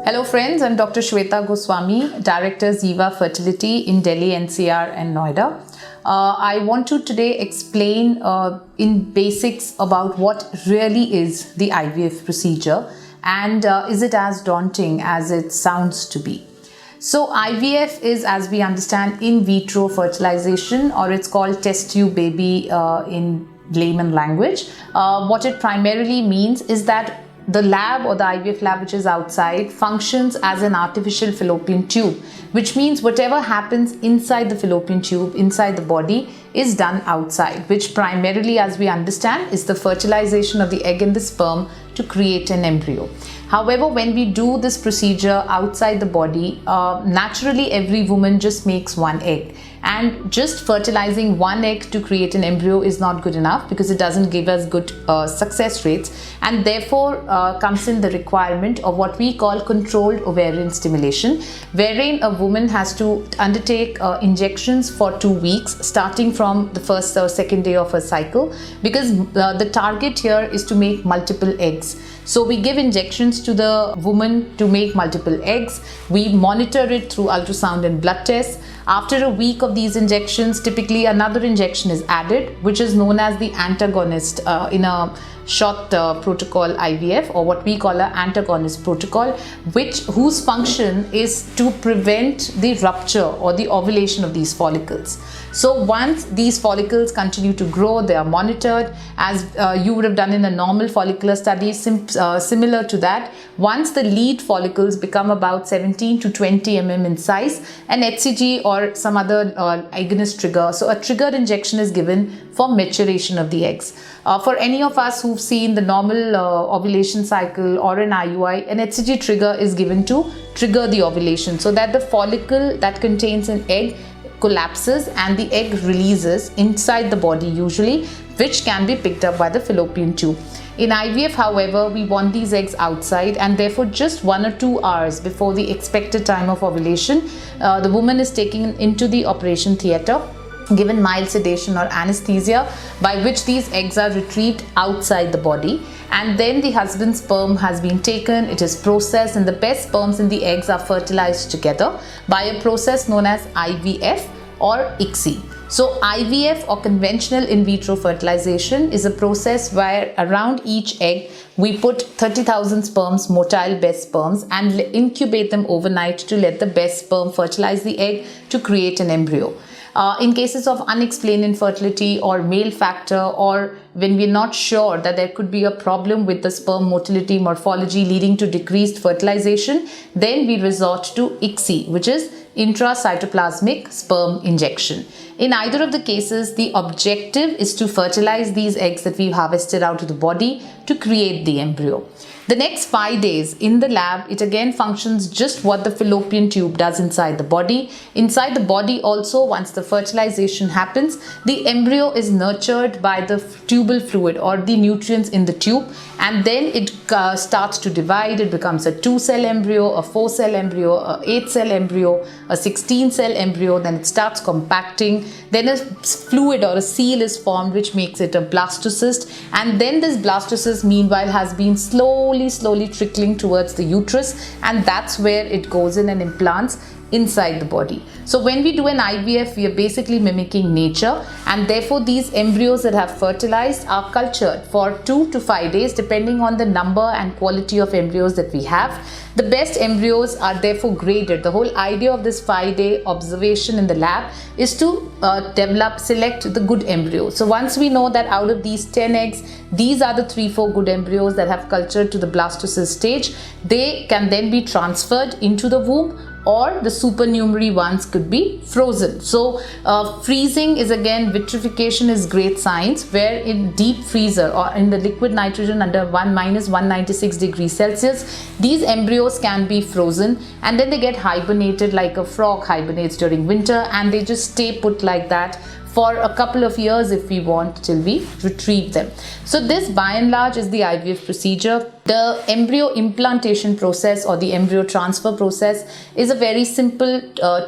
Hello friends, I'm Dr. Shweta Goswami, Director Ziva Fertility in Delhi NCR and Noida. I want to today explain in basics about what really is the IVF procedure and is it as daunting as it sounds to be. So IVF is, as we understand, in vitro fertilization, or it's called test tube baby in layman language. What it primarily means is that the lab or the IVF lab which is outside functions as an artificial fallopian tube, which means whatever happens inside the fallopian tube, inside the body, is done outside, which primarily, as we understand, is the fertilization of the egg and the sperm to create an embryo. However, when we do this procedure outside the body, naturally every woman just makes one egg. And just fertilizing one egg to create an embryo is not good enough because it doesn't give us good success rates, and therefore comes in the requirement of what we call controlled ovarian stimulation, wherein a woman has to undertake injections for 2 weeks starting from the first or second day of her cycle, because the target here is to make multiple eggs. So we give injections to the woman to make multiple eggs. We monitor it through ultrasound and blood tests. After a week of these injections, typically another injection is added, which is known as the antagonist in a short protocol IVF, or what we call an antagonist protocol, whose function is to prevent the rupture or the ovulation of these follicles. So once these follicles continue to grow, they are monitored as you would have done in a normal follicular study, similar to that. Once the lead follicles become about 17 to 20 mm in size, an HCG or some other agonist trigger, so a triggered injection is given for maturation of the eggs. For any of us who've seen the normal ovulation cycle or an IUI, an HCG trigger is given to trigger the ovulation so that the follicle that contains an egg collapses and the egg releases inside the body usually, which can be picked up by the fallopian tube. In IVF, however, we want these eggs outside, and therefore just 1 or 2 hours before the expected time of ovulation, the woman is taken into the operation theatre, given mild sedation or anesthesia, by which these eggs are retrieved outside the body, and then the husband's sperm has been taken, it is processed, and the best sperms in the eggs are fertilized together by a process known as IVF or ICSI. So IVF, or conventional in vitro fertilization, is a process where around each egg we put 30,000 sperms, motile best sperms, and incubate them overnight to let the best sperm fertilize the egg to create an embryo. In cases of unexplained infertility or male factor, or when we're not sure that there could be a problem with the sperm motility morphology leading to decreased fertilization, then we resort to ICSI, which is intracytoplasmic sperm injection. In either of the cases, the objective is to fertilize these eggs that we've harvested out of the body to create the embryo. The next 5 days in the lab, it again functions just what the fallopian tube does inside the body. Inside the body also, once the fertilization happens, the embryo is nurtured by the tubal fluid or the nutrients in the tube, and then it starts to divide. It becomes a 2-cell embryo, a 4-cell embryo, a 8-cell embryo, a 16-cell embryo. Then it starts compacting. Then a fluid or a seal is formed, which makes it a blastocyst, and then this blastocyst meanwhile has been slowly trickling towards the uterus, and that's where it goes in and implants inside the body. So when we do an IVF, we are basically mimicking nature, and therefore these embryos that have fertilized are cultured for 2 to 5 days depending on the number and quality of embryos that we have. The best embryos are therefore graded. The whole idea of this 5-day observation in the lab is to select the good embryo. So once we know that out of these 10 eggs, these are the 3-4 good embryos that have cultured to the blastocyst stage, they can then be transferred into the womb, or the supernumerary ones could be frozen. So freezing is, again, vitrification is great science, where in deep freezer or in the liquid nitrogen under -196 degrees Celsius, these embryos can be frozen, and then they get hibernated like a frog hibernates during winter, and they just stay put like that for a couple of years if we want, till we retrieve them. So this by and large is the IVF procedure. The embryo implantation process or the embryo transfer process is a very simple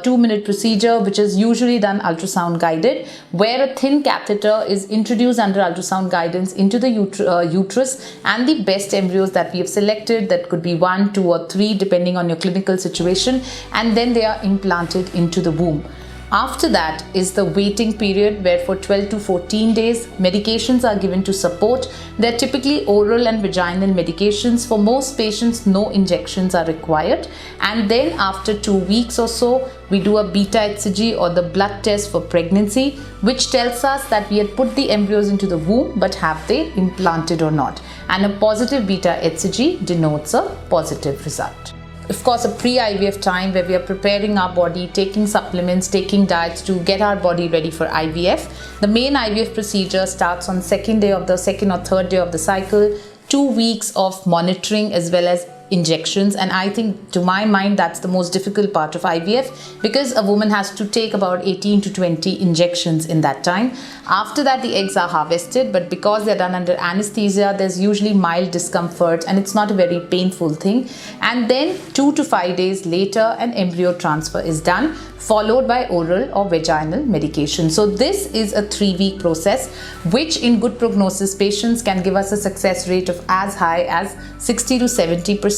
2-minute procedure which is usually done ultrasound guided, where a thin catheter is introduced under ultrasound guidance into the uterus, and the best embryos that we have selected, that could be 1, 2 or 3 depending on your clinical situation, and then they are implanted into the womb. After that is the waiting period, where for 12 to 14 days medications are given to support. They're typically oral and vaginal medications. For most patients, no injections are required. And then after 2 weeks or so, we do a beta HCG or the blood test for pregnancy, which tells us that we had put the embryos into the womb, but have they implanted or not. And a positive beta HCG denotes a positive result. Of course, a pre-IVF time where we are preparing our body, taking supplements, taking diets to get our body ready for IVF. The main IVF procedure starts on second or third day of the cycle. 2 weeks of monitoring as well as injections, and I think, to my mind, that's the most difficult part of IVF, because a woman has to take about 18 to 20 injections in that time. After that, the eggs are harvested, but because they're done under anesthesia, there's usually mild discomfort and it's not a very painful thing. And then 2 to 5 days later, an embryo transfer is done, followed by oral or vaginal medication. So this is a 3-week process, which in good prognosis patients can give us a success rate of as high as 60 to 70%.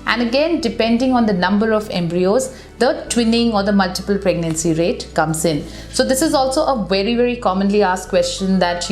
And again, depending on the number of embryos, the twinning or the multiple pregnancy rate comes in. So this is also a very, very commonly asked question that,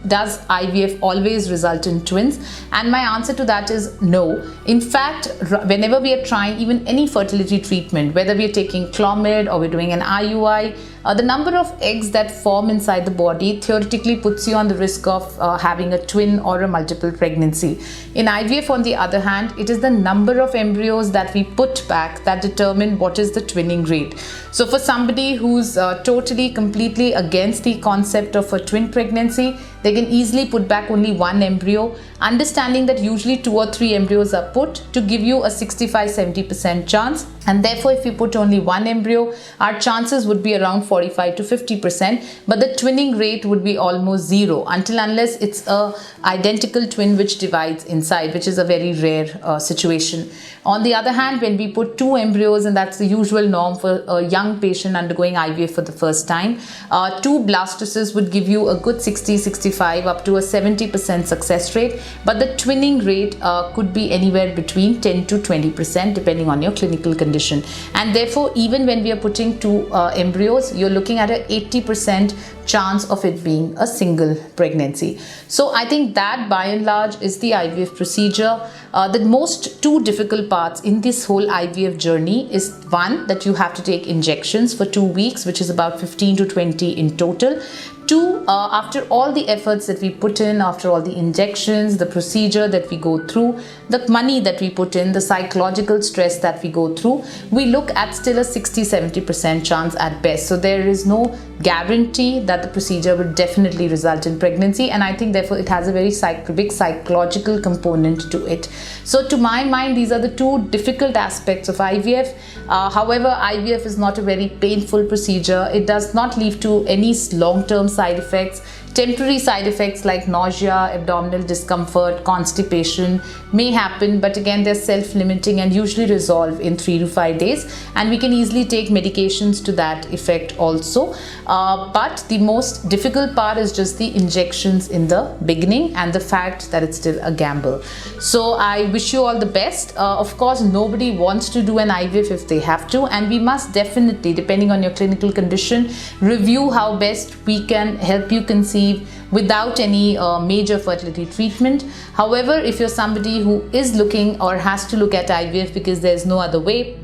does IVF always result in twins? And my answer to that is no. In fact, whenever we are trying even any fertility treatment, whether we are taking Clomid or we're doing an IUI, the number of eggs that form inside the body theoretically puts you on the risk of having a twin or a multiple pregnancy. In IVF, on the other hand, it is the number of embryos that we put back that determine what is the twinning rate. So for somebody who's totally, completely against the concept of a twin pregnancy, they can easily put back only 1 embryo, understanding that usually 2 or 3 embryos are put to give you a 65-70% chance. And therefore, if you put only 1 embryo, our chances would be around 45 to 50%, but the twinning rate would be almost zero, unless it's a identical twin which divides inside, which is a very rare situation. On the other hand, when we put 2 embryos, and that's the usual norm for a young patient undergoing IVF for the first time, 2 blastocysts would give you a good 60-65 up to a 70% success rate, but the twinning rate could be anywhere between 10 to 20% depending on your clinical condition. And therefore, even when we are putting 2 embryos, you're looking at an 80% chance of it being a single pregnancy. So I think that by and large is the IVF procedure. The most 2 difficult parts in this whole IVF journey is, one, that you have to take injections for 2 weeks, which is about 15 to 20 in total. 2, after all the efforts that we put in, after all the injections, the procedure that we go through, the money that we put in, the psychological stress that we go through, we look at still a 60-70% chance at best. So there is no guarantee that the procedure will definitely result in pregnancy, and I think therefore it has a very big psychological component to it. So to my mind, these are the 2 difficult aspects of IVF. However, IVF is not a very painful procedure. It does not lead to any long-term side effects. Temporary side effects like nausea, abdominal discomfort, constipation may happen, but again, they're self-limiting and usually resolve in 3 to 5 days, and we can easily take medications to that effect also. But the most difficult part is just the injections in the beginning and the fact that it's still a gamble. So I wish you all the best. Of course, nobody wants to do an IVF if they have to, and we must definitely, depending on your clinical condition, review how best we can help you conceive without any major fertility treatment. However, if you're somebody who is looking or has to look at IVF because there's no other way,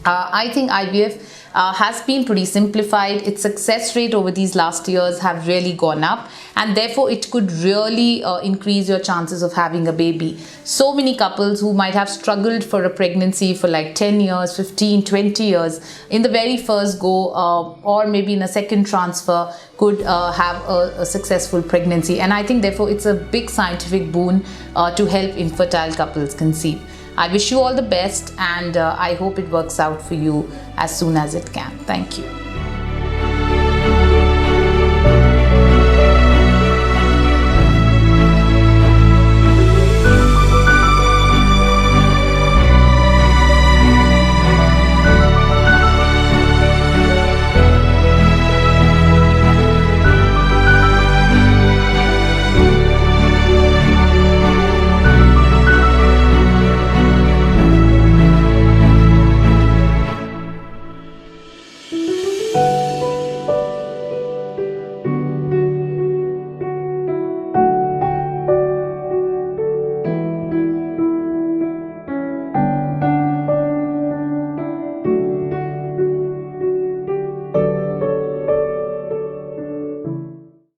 I think IVF has been pretty simplified. Its success rate over these last years have really gone up, and therefore it could really increase your chances of having a baby. So many couples who might have struggled for a pregnancy for like 10 years, 15, 20 years, in the very first go or maybe in a second transfer could have a successful pregnancy. And I think therefore it's a big scientific boon to help infertile couples conceive. I wish you all the best, and I hope it works out for you as soon as it can. Thank you.